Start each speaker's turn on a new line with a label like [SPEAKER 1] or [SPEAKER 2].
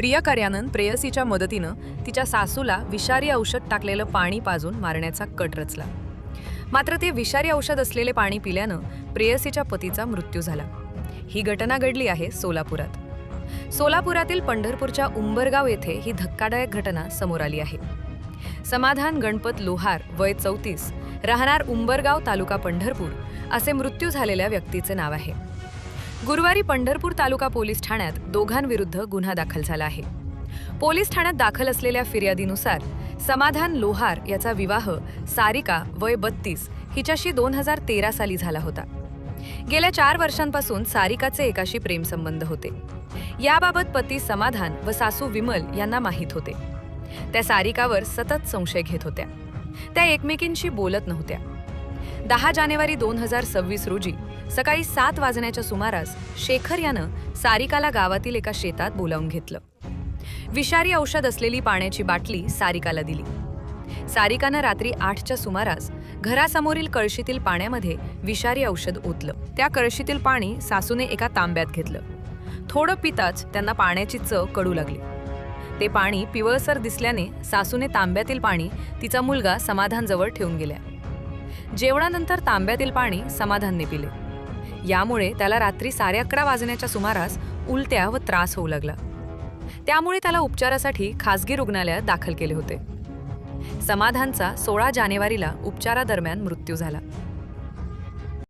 [SPEAKER 1] प्रियकर्यानं प्रेयसीच्या मदतीनं तिच्या सासूला विषारी औषध टाकलेलं पाणी पाजून मारण्याचा कट रचला. मात्र ते विषारी औषध असलेले पाणी पिल्यानं प्रेयसीच्या पतीचा मृत्यू झाला. ही घटना घडली आहे सोलापुरात. सोलापुरातील पंढरपूरच्या उंबरगाव येथे ही धक्कादायक घटना समोर आली आहे. समाधान गणपत लोहार, वय 34, राहणार उंबरगाव, तालुका पंढरपूर, असे मृत्यू झालेल्या व्यक्तीचे नाव आहे. गुरुवारी पंढरपूर तालुका पोलीस ठाण्यात दोघांविरुद्ध गुन्हा दाखल झाला आहे. पोलीस ठाण्यात दाखल असलेल्या फिर्यादीनुसार समाधान लोहार याचा विवाह सारिका, वय 32, हिच्याशी 2013 साली झाला होता. गेल्या 4 वर्षांपासून सारिकाचे एकाशी प्रेमसंबंध होते. याबाबत पती समाधान व सासू विमल यांना माहीत होते. त्या सारिकावर सतत संशय घेत होत्या. त्या एकमेकींशी बोलत नव्हत्या. 10 जानेवारी 2026 रोजी सकाळी 7 वाजण्याच्या सुमारास शेखर यानं सारिकाला गावातील एका शेतात बोलावून घेतलं. विषारी औषध असलेली पाण्याची बाटली सारिकाला दिली. सारिकानं रात्री 8च्या सुमारास घरासमोरील कळशीतील पाण्यामध्ये विषारी औषध ओतलं. त्या कळशीतील पाणी सासूने एका तांब्यात घेतलं. थोडं पिताच त्यांना पाण्याची चव कळू लागली. ते पाणी पिवळसर दिसल्याने सासूने तांब्यातील पाणी तिचा मुलगा समाधानजवळ ठेवून गेल्या. जेवणानंतर तांब्यातील पाणी समाधानने पिले. यामुळे त्याला रात्री 11:30 वाजण्याच्या सुमारास उलट्या व त्रास होऊ लागला. त्यामुळे त्याला उपचारासाठी खासगी रुग्णालयात दाखल केले होते. समाधानचा 16 जानेवारीला उपचारादरम्यान मृत्यू झाला.